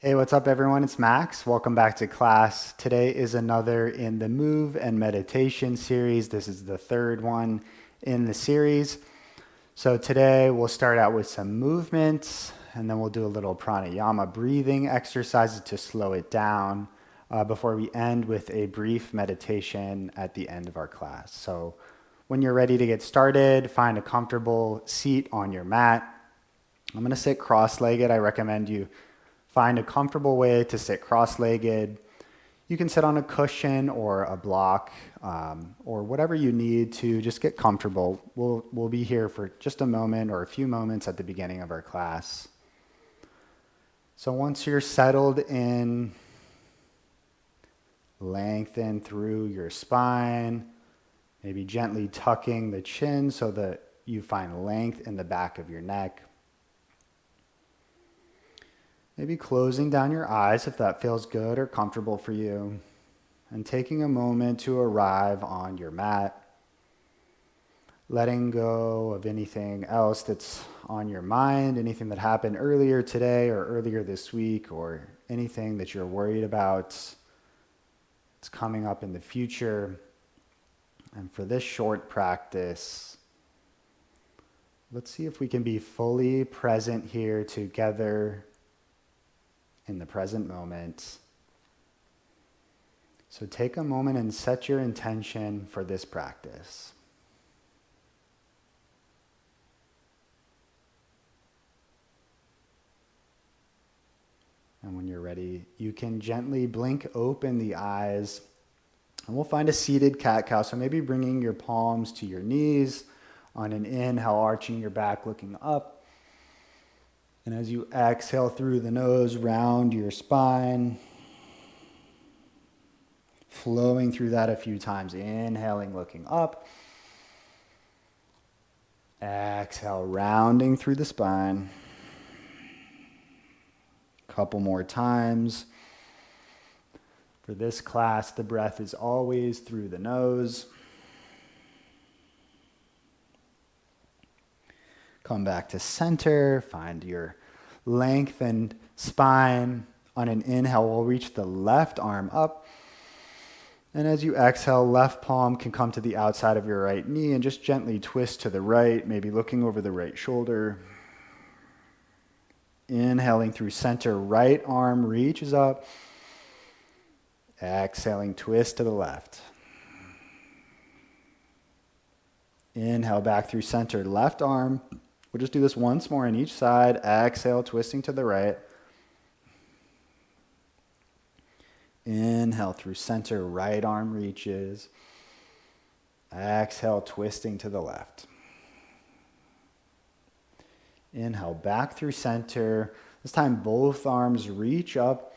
Hey, what's up, everyone? It's Max. Welcome back to class. Today is another in the Move and Meditation series. This is the third one in the series. So today we'll start out with some movements, and then we'll do a little pranayama breathing exercises to slow it down before we end with a brief meditation at the end of our class. So when you're ready to get started, find a comfortable seat on your mat. I'm going to sit cross-legged. I recommend you find a comfortable way to sit cross-legged. You can sit on a cushion or a block or whatever you need to just get comfortable. We'll be here for just a moment or a few moments at the beginning of our class. So once you're settled in, lengthen through your spine, maybe gently tucking the chin so that you find length in the back of your neck. Maybe closing down your eyes if that feels good or comfortable for you, and taking a moment to arrive on your mat, letting go of anything else that's on your mind, anything that happened earlier today or earlier this week, or anything that you're worried about that's coming up in the future. And for this short practice, let's see if we can be fully present here together in the present moment. So take a moment and set your intention for this practice. And when you're ready, you can gently blink open the eyes, and we'll find a seated cat-cow. So maybe bringing your palms to your knees on an inhale, arching your back, looking up. And as you exhale through the nose, round your spine, flowing through that a few times. Inhaling, looking up. Exhale, rounding through the spine. Couple more times. For this class, the breath is always through the nose. Come back to center, find your lengthened spine. On an inhale, we'll reach the left arm up. And as you exhale, left palm can come to the outside of your right knee and just gently twist to the right, maybe looking over the right shoulder. Inhaling through center, right arm reaches up. Exhaling, twist to the left. Inhale back through center, left arm. We'll just do this once more on each side. Exhale, twisting to the right. Inhale through center, right arm reaches. Exhale, twisting to the left. Inhale back through center. This time both arms reach up,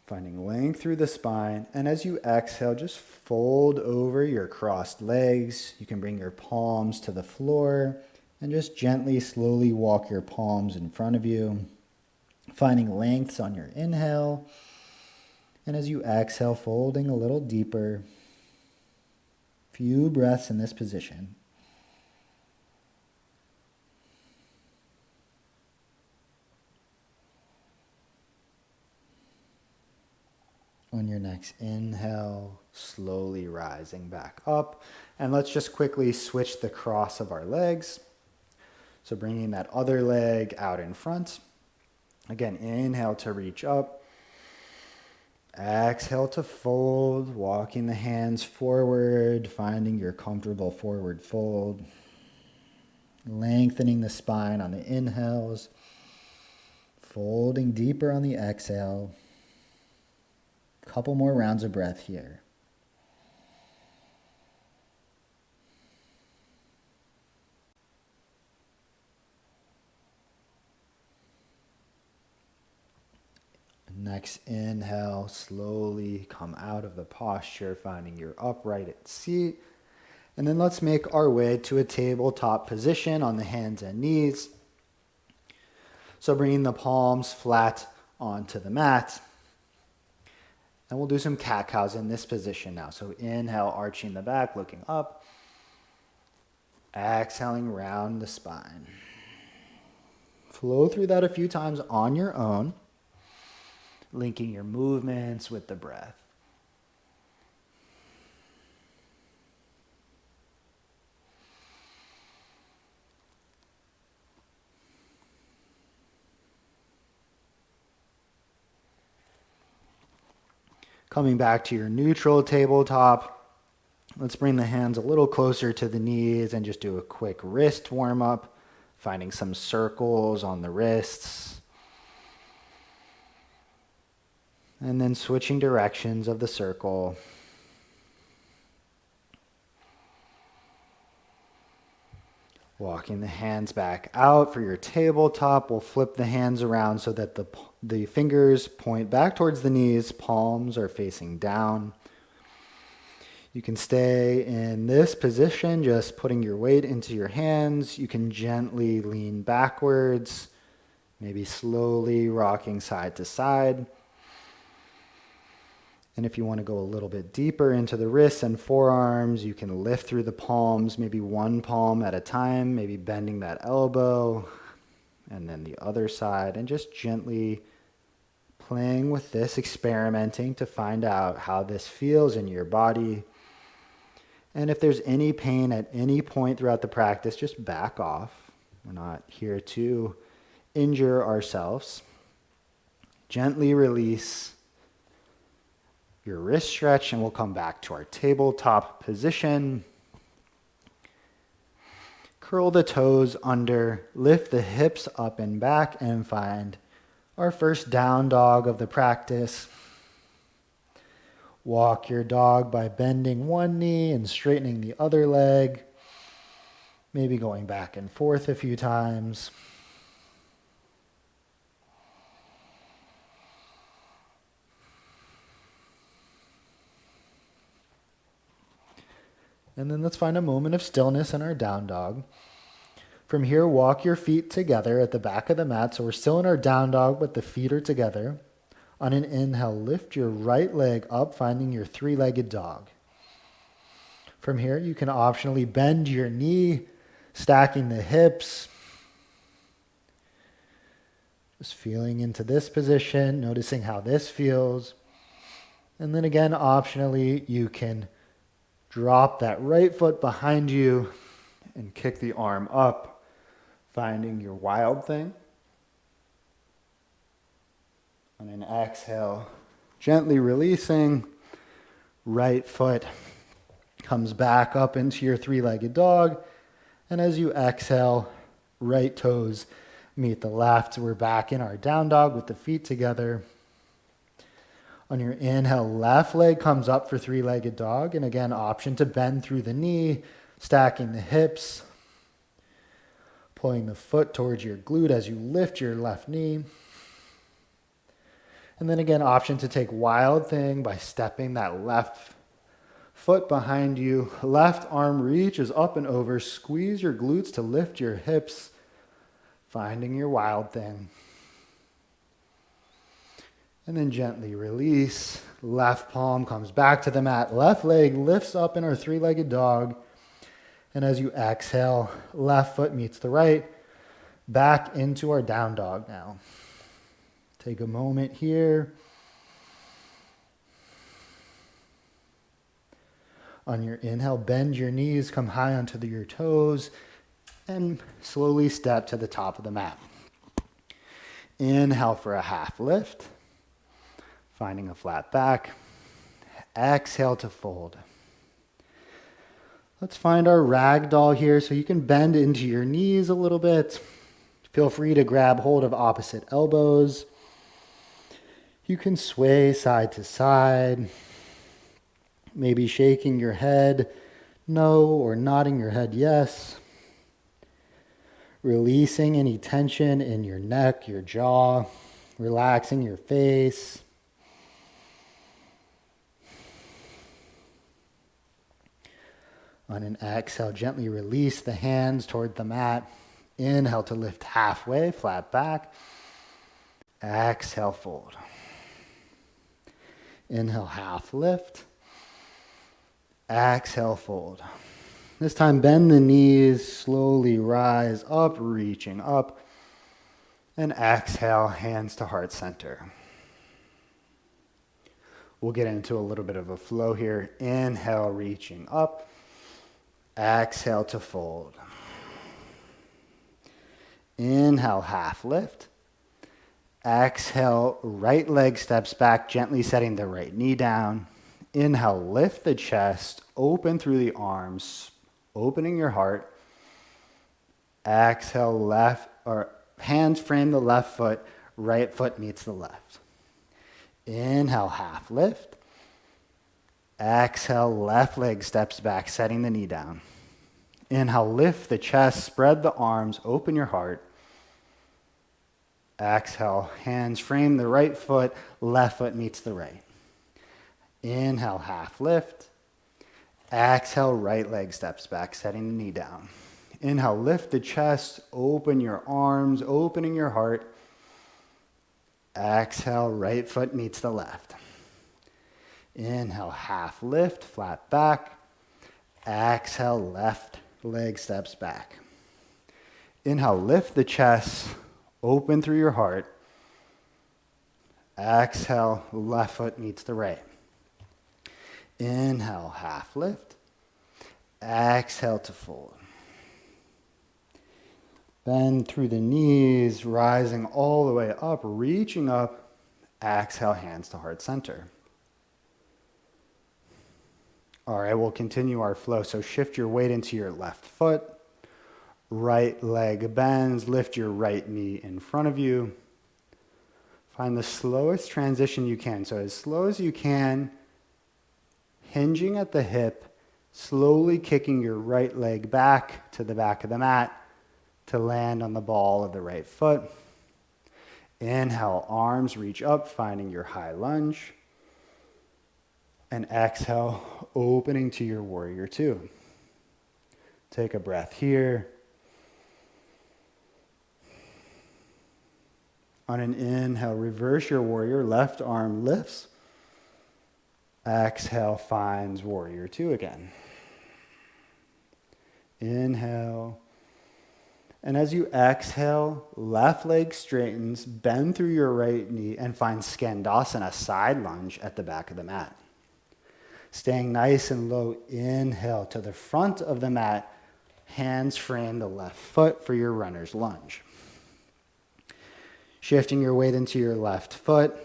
finding length through the spine. And as you exhale, just fold over your crossed legs. You can bring your palms to the floor. And just gently, slowly walk your palms in front of you, finding lengths on your inhale. And as you exhale, folding a little deeper. Few breaths in this position. On your next inhale, slowly rising back up. And let's just quickly switch the cross of our legs. So bringing that other leg out in front. Again, inhale to reach up. Exhale to fold, walking the hands forward, finding your comfortable forward fold. Lengthening the spine on the inhales. Folding deeper on the exhale. Couple more rounds of breath here. Next inhale, slowly come out of the posture, finding your upright seat. And then let's make our way to a tabletop position on the hands and knees. So bringing the palms flat onto the mat. And we'll do some cat-cows in this position now. So inhale, arching the back, looking up. Exhaling, round the spine. Flow through that a few times on your own. linking your movements with the breath. Coming back to your neutral tabletop, let's bring the hands a little closer to the knees and just do a quick wrist warm up, finding some circles on the wrists. And then switching directions of the circle. Walking the hands back out for your tabletop. We'll flip the hands around so that the fingers point back towards the knees, palms are facing down. You can stay in this position, just putting your weight into your hands. You can gently lean backwards, maybe slowly rocking side to side. And if you want to go a little bit deeper into the wrists and forearms, you can lift through the palms, maybe one palm at a time, maybe bending that elbow, and then the other side, and just gently playing with this, experimenting to find out how this feels in your body. And if there's any pain at any point throughout the practice, just back off. We're not here to injure ourselves. Gently release your wrist stretch, and we'll come back to our tabletop position. Curl the toes under, lift the hips up and back, and find our first down dog of the practice. Walk your dog by bending one knee and straightening the other leg, maybe going back and forth a few times. And then let's find a moment of stillness in our down dog. From here, walk your feet together at the back of the mat. So we're still in our down dog, but the feet are together. On an inhale, lift your right leg up, finding your three-legged dog. From here, you can optionally bend your knee, stacking the hips. Just feeling into this position, noticing how this feels. And then again, optionally, you can drop that right foot behind you and kick the arm up, finding your wild thing. On an exhale, gently releasing, right foot comes back up into your three-legged dog. And as you exhale, right toes meet the left. We're back in our down dog with the feet together. On your inhale, left leg comes up for three-legged dog. And again, option to bend through the knee, stacking the hips, pulling the foot towards your glute as you lift your left knee. And then again, option to take wild thing by stepping that left foot behind you. Left arm reaches up and over. Squeeze your glutes to lift your hips, finding your wild thing. And then gently release. Left palm comes back to the mat. Left leg lifts up in our three-legged dog. And as you exhale, left foot meets the right. Back into our down dog now. Take a moment here. On your inhale, bend your knees, come high onto your toes, and slowly step to the top of the mat. Inhale for a half lift. Finding a flat back. Exhale to fold. Let's find our ragdoll here, so you can bend into your knees a little bit. Feel free to grab hold of opposite elbows. You can sway side to side, maybe shaking your head no or nodding your head yes. Releasing any tension in your neck, your jaw, relaxing your face. On an exhale, gently release the hands toward the mat. Inhale to lift halfway, flat back. Exhale, fold. Inhale, half lift. Exhale, fold. This time, bend the knees, slowly rise up, reaching up. And exhale, hands to heart center. We'll get into a little bit of a flow here. Inhale, reaching up. Exhale to fold. Inhale, half lift. Exhale, right leg steps back, gently setting the right knee down. Inhale, lift the chest, open through the arms, opening your heart. Exhale, left, or hands frame the left foot, right foot meets the left. Inhale, half lift. Exhale, left leg steps back, setting the knee down. Inhale, lift the chest, spread the arms, open your heart. Exhale, hands frame the right foot, left foot meets the right. Inhale, half lift. Exhale, right leg steps back, setting the knee down. Inhale, lift the chest, open your arms, opening your heart. Exhale, right foot meets the left. Inhale, half lift, flat back. Exhale, left leg steps back. Inhale, lift the chest, open through your heart. Exhale, left foot meets the right. Inhale, half lift. Exhale to fold. Bend through the knees, rising all the way up, reaching up. Exhale, hands to heart center. All right, we'll continue our flow. So shift your weight into your left foot. Right leg bends, lift your right knee in front of you. Find the slowest transition you can. So as slow as you can, hinging at the hip, slowly kicking your right leg back to the back of the mat to land on the ball of the right foot. Inhale, arms reach up, finding your high lunge. And exhale, opening to your warrior two. Take a breath here. On an inhale, reverse your warrior, left arm lifts. Exhale, finds warrior two again. Inhale. And as you exhale, left leg straightens, bend through your right knee, and find Skandasana, side lunge at the back of the mat. Staying nice and low, inhale to the front of the mat, hands frame the left foot for your runner's lunge. Shifting your weight into your left foot,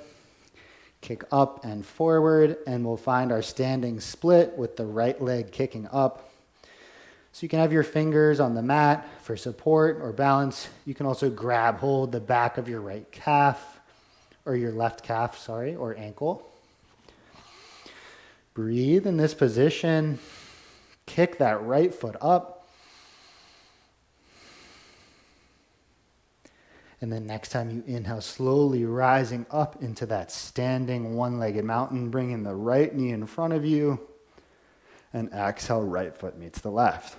kick up and forward, and we'll find our standing split with the right leg kicking up. So you can have your fingers on the mat for support or balance. You can also grab hold the back of your right calf, or your left calf, or ankle. Breathe in this position. Kick that right foot up. And then next time you inhale, slowly rising up into that standing one-legged mountain, bringing the right knee in front of you. And exhale, right foot meets the left.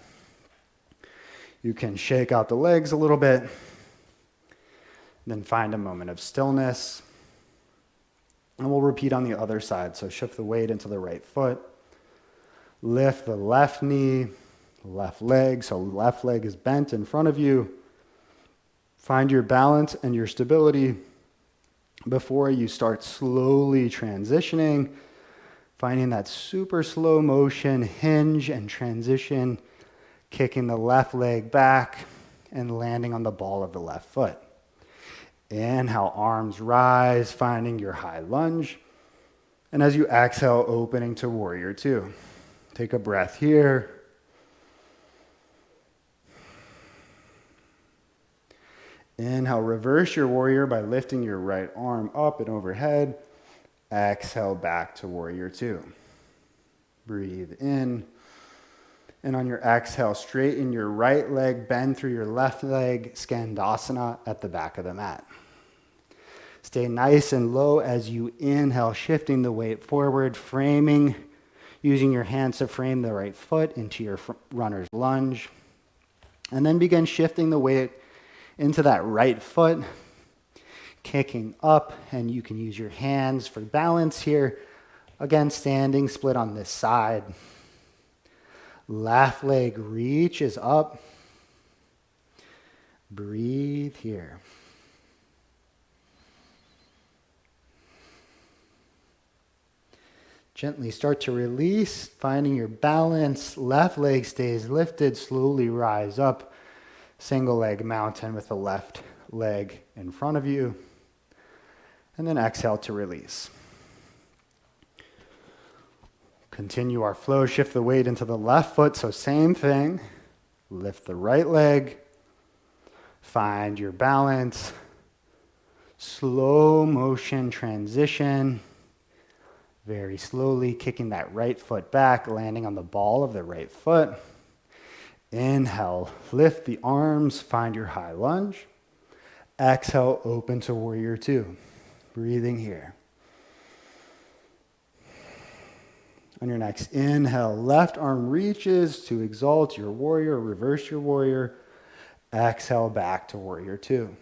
You can shake out the legs a little bit. Then find a moment of stillness. And we'll repeat on the other side. So shift the weight into the right foot. Lift the left knee, left leg. So left leg is bent in front of you. Find your balance and your stability before you start slowly transitioning. Finding that super slow motion, hinge and transition. Kicking the left leg back and landing on the ball of the left foot. Inhale, arms rise, finding your high lunge. And as you exhale, opening to warrior two. Take a breath here. Inhale, reverse your warrior by lifting your right arm up and overhead. Exhale, back to warrior two. Breathe in. And on your exhale, straighten your right leg, bend through your left leg, Skandasana at the back of the mat. Stay nice and low as you inhale, shifting the weight forward, framing, using your hands to frame the right foot into your runner's lunge. And then begin shifting the weight into that right foot, kicking up, and you can use your hands for balance here. Again, standing split on this side. Left leg reaches up. Breathe here. Gently start to release, finding your balance. Left leg stays lifted, slowly rise up. Single leg mountain with the left leg in front of you. And then exhale to release. Continue our flow, shift the weight into the left foot, so same thing. Lift the right leg, find your balance, slow motion transition, very slowly kicking that right foot back, landing on the ball of the right foot. Inhale, lift the arms, find your high lunge. Exhale, open to warrior two. Breathing here. On your next inhale, left arm reaches to exalt your warrior, reverse your warrior. Exhale back to warrior two.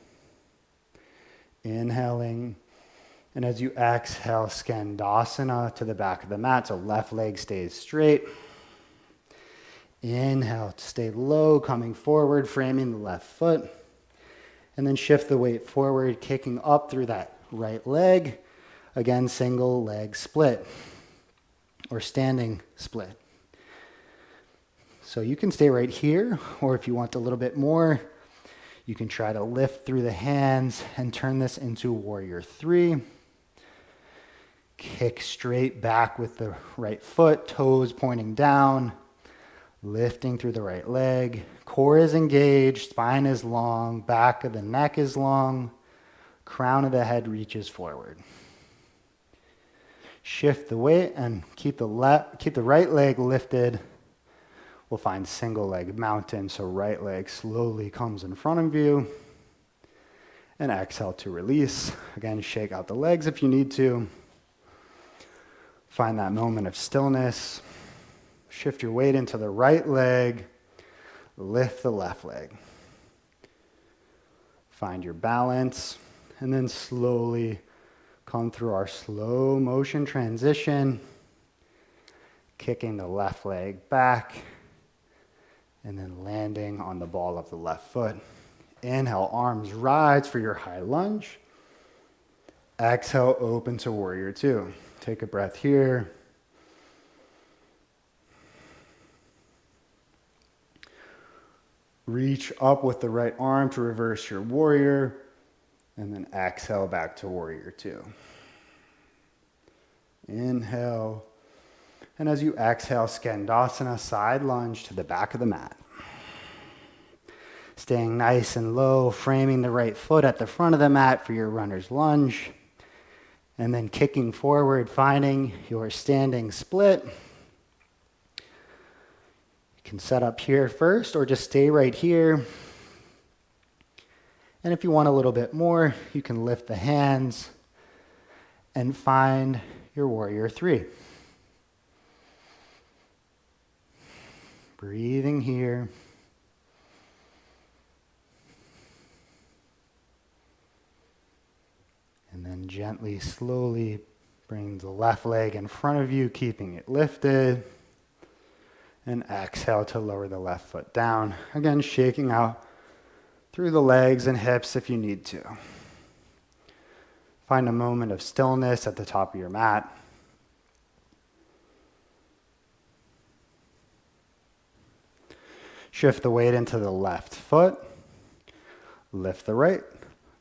Inhaling, and as you exhale, Skandasana to the back of the mat, so left leg stays straight. Inhale, stay low, coming forward, framing the left foot. And then shift the weight forward, kicking up through that right leg. Again, single leg split. Or standing split. So you can stay right here, or if you want a little bit more, you can try to lift through the hands and turn this into warrior three. Kick straight back with the right foot, toes pointing down, lifting through the right leg. Core is engaged, spine is long, back of the neck is long, crown of the head reaches forward. Shift the weight and keep the right leg lifted. We'll find single leg mountain, so right leg slowly comes in front of you. And exhale to release. Again, shake out the legs if you need to. Find that moment of stillness. Shift your weight into the right leg. Lift the left leg. Find your balance, and then slowly come through our slow motion transition, kicking the left leg back, and then landing on the ball of the left foot. Inhale, arms rise for your high lunge. Exhale, open to warrior two. Take a breath here. Reach up with the right arm to reverse your warrior. And then exhale back to warrior two. Inhale. And as you exhale, Skandasana, side lunge to the back of the mat. Staying nice and low, framing the right foot at the front of the mat for your runner's lunge. And then kicking forward, finding your standing split. You can set up here first or just stay right here. And if you want a little bit more, you can lift the hands and find your warrior three. Breathing here. And then gently, slowly bring the left leg in front of you, keeping it lifted. And exhale to lower the left foot down. Again, shaking out through the legs and hips if you need to. Find a moment of stillness at the top of your mat. Shift the weight into the left foot. Lift the right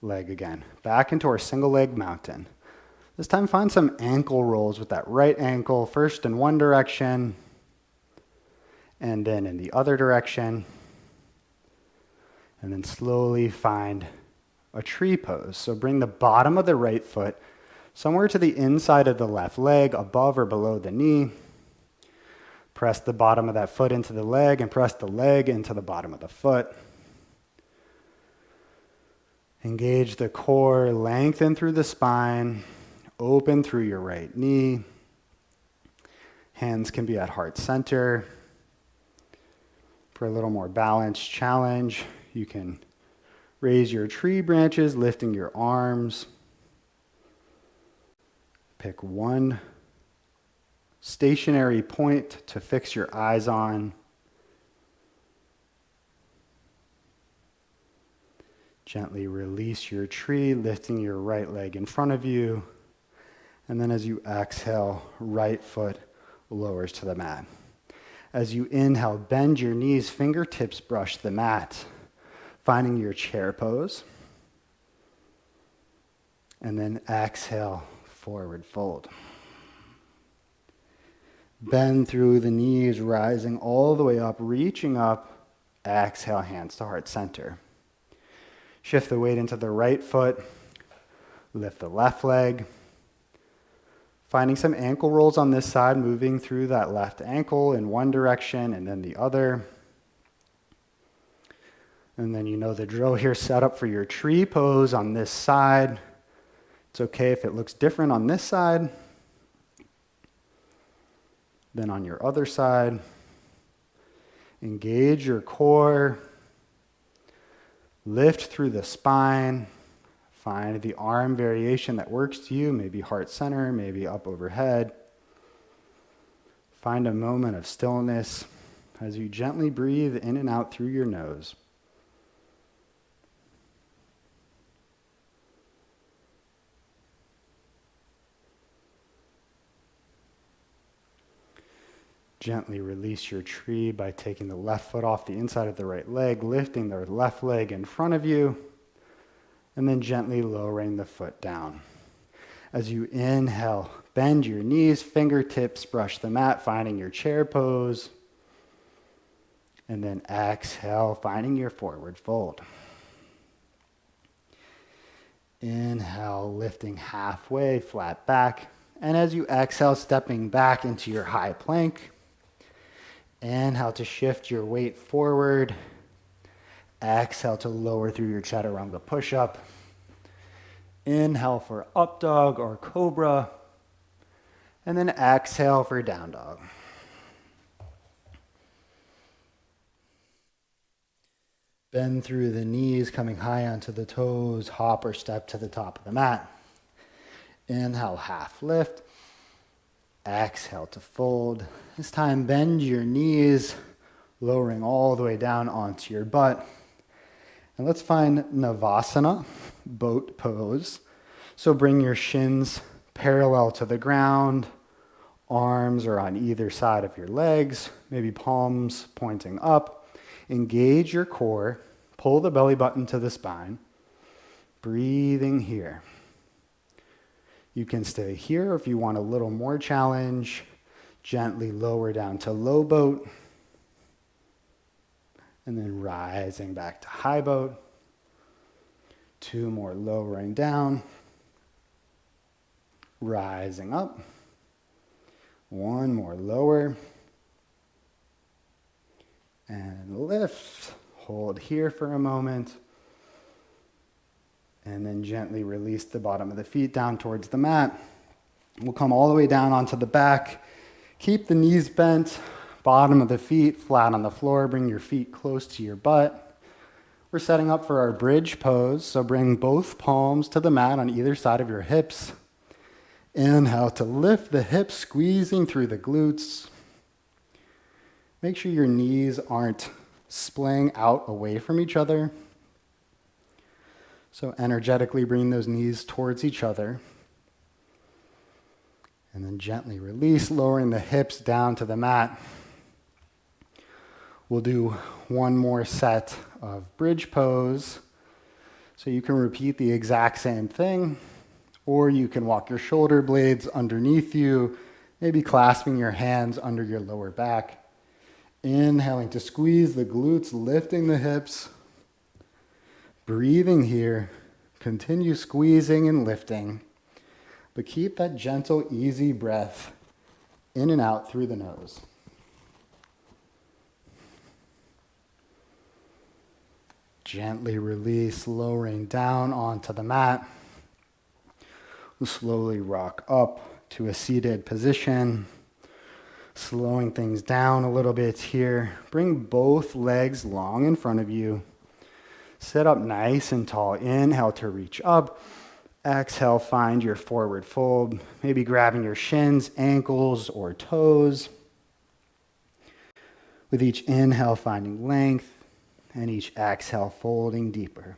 leg again. Back into our single leg mountain. This time find some ankle rolls with that right ankle, first in one direction, and then in the other direction. And then slowly find a tree pose. So bring the bottom of the right foot somewhere to the inside of the left leg, above or below the knee. Press the bottom of that foot into the leg and press the leg into the bottom of the foot. Engage the core, lengthen through the spine, open through your right knee. Hands can be at heart center. For a little more balanced challenge, you can raise your tree branches, lifting your arms. Pick one stationary point to fix your eyes on. Gently release your tree, lifting your right leg in front of you. And then as you exhale, right foot lowers to the mat. As you inhale, bend your knees, fingertips brush the mat, finding your chair pose. And then exhale, forward fold. Bend through the knees, rising all the way up, reaching up. Exhale, hands to heart center. Shift the weight into the right foot. Lift the left leg. Finding some ankle rolls on this side, moving through that left ankle in one direction and then the other. And then you know the drill here, set up for your tree pose on this side. It's okay if it looks different on this side than on your other side. Engage your core. Lift through the spine. Find the arm variation that works to you, maybe heart center, maybe up overhead. Find a moment of stillness as you gently breathe in and out through your nose. Gently release your tree by taking the left foot off the inside of the right leg, lifting the left leg in front of you, and then gently lowering the foot down. As you inhale, bend your knees, fingertips brush the mat, finding your chair pose. And then exhale, finding your forward fold. Inhale, lifting halfway, flat back. And as you exhale, stepping back into your high plank. Inhale to shift your weight forward. Exhale to lower through your chaturanga push-up. Inhale for up dog or cobra. And then exhale for down dog. Bend through the knees, coming high onto the toes. Hop or step to the top of the mat. Inhale, half lift. Exhale to fold. This time, bend your knees, lowering all the way down onto your butt. And let's find Navasana, boat pose. So bring your shins parallel to the ground. Arms are on either side of your legs, maybe palms pointing up. Engage your core. Pull the belly button to the spine. Breathing here. You can stay here if you want a little more challenge. Gently lower down to low boat. And then rising back to high boat. 2 more lowering down. Rising up. 1 more lower. And lift. Hold here for a moment. And then gently release the bottom of the feet down towards the mat. We'll come all the way down onto the back. Keep the knees bent. Bottom of the feet flat on the floor. Bring your feet close to your butt. We're setting up for our bridge pose. So bring both palms to the mat on either side of your hips. Inhale to lift the hips, squeezing through the glutes. Make sure your knees aren't splaying out away from each other. So energetically bring those knees towards each other. And then gently release, lowering the hips down to the mat. We'll do 1 more set of bridge pose. So you can repeat the exact same thing, or you can walk your shoulder blades underneath you, maybe clasping your hands under your lower back. Inhaling to squeeze the glutes, lifting the hips. Breathing here. Continue squeezing and lifting, but keep that gentle, easy breath in and out through the nose. Gently release, lowering down onto the mat. We'll slowly rock up to a seated position. Slowing things down a little bit here. Bring both legs long in front of you. Sit up nice and tall. Inhale to reach up. Exhale, find your forward fold. Maybe grabbing your shins, ankles, or toes. With each inhale, finding length. And each exhale, folding deeper.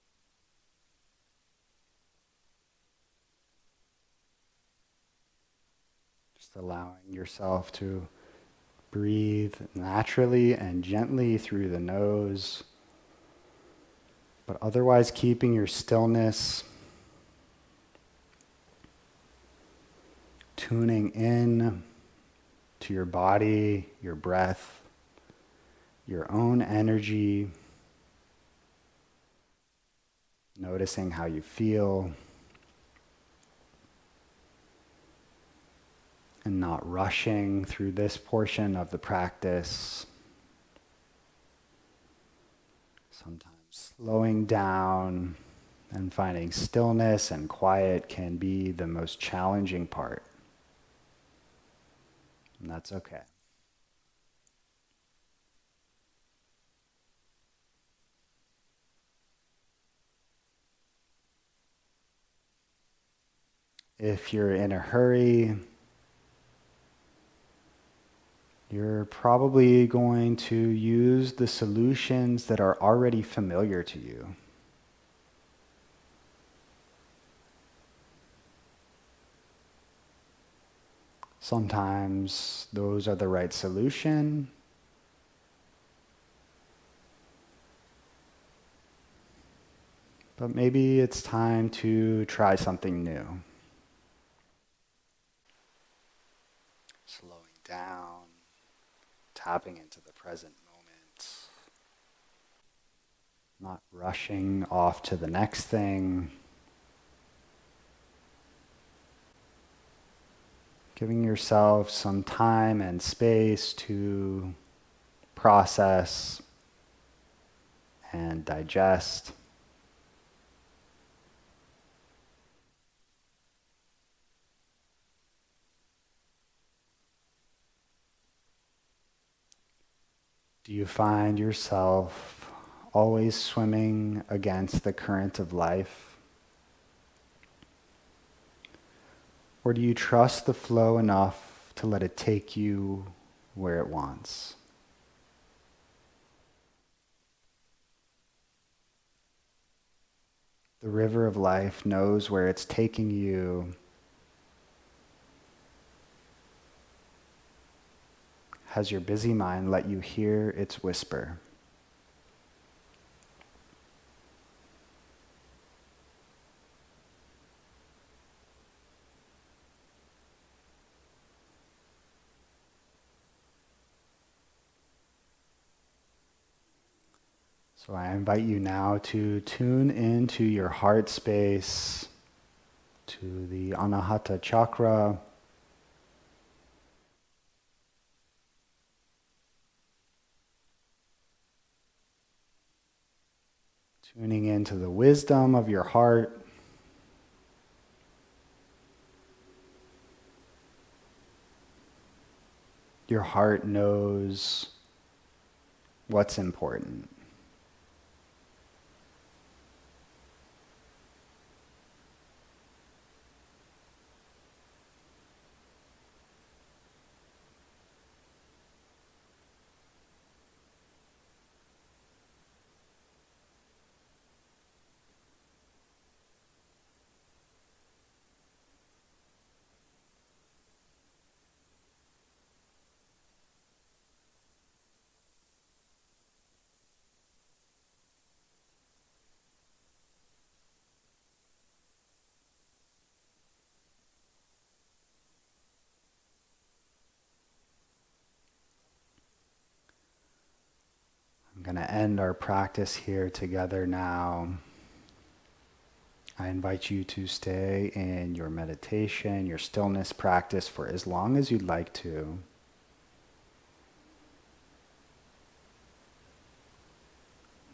Just allowing yourself to breathe naturally and gently through the nose, but otherwise keeping your stillness, tuning in to your body, your breath, your own energy, noticing how you feel, and not rushing through this portion of the practice. Sometimes slowing down and finding stillness and quiet can be the most challenging part. And that's okay. If you're in a hurry, you're probably going to use the solutions that are already familiar to you. Sometimes those are the right solution. But maybe it's time to try something new. Slowing down, tapping into the present moment, not rushing off to the next thing. Giving yourself some time and space to process and digest. Do you find yourself always swimming against the current of life? Or do you trust the flow enough to let it take you where it wants? The river of life knows where it's taking you. Has your busy mind let you hear its whisper? So I invite you now to tune into your heart space, to the Anahata chakra. Tuning into the wisdom of your heart. Your heart knows what's important. I'm going to end our practice here together now. I invite you to stay in your meditation, your stillness practice for as long as you'd like to.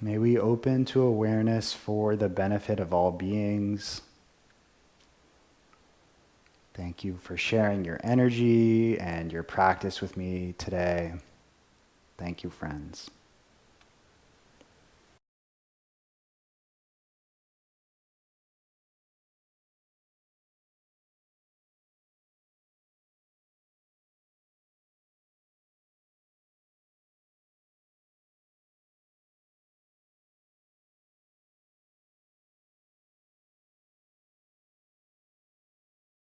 May we open to awareness for the benefit of all beings. Thank you for sharing your energy and your practice with me today. Thank you, friends.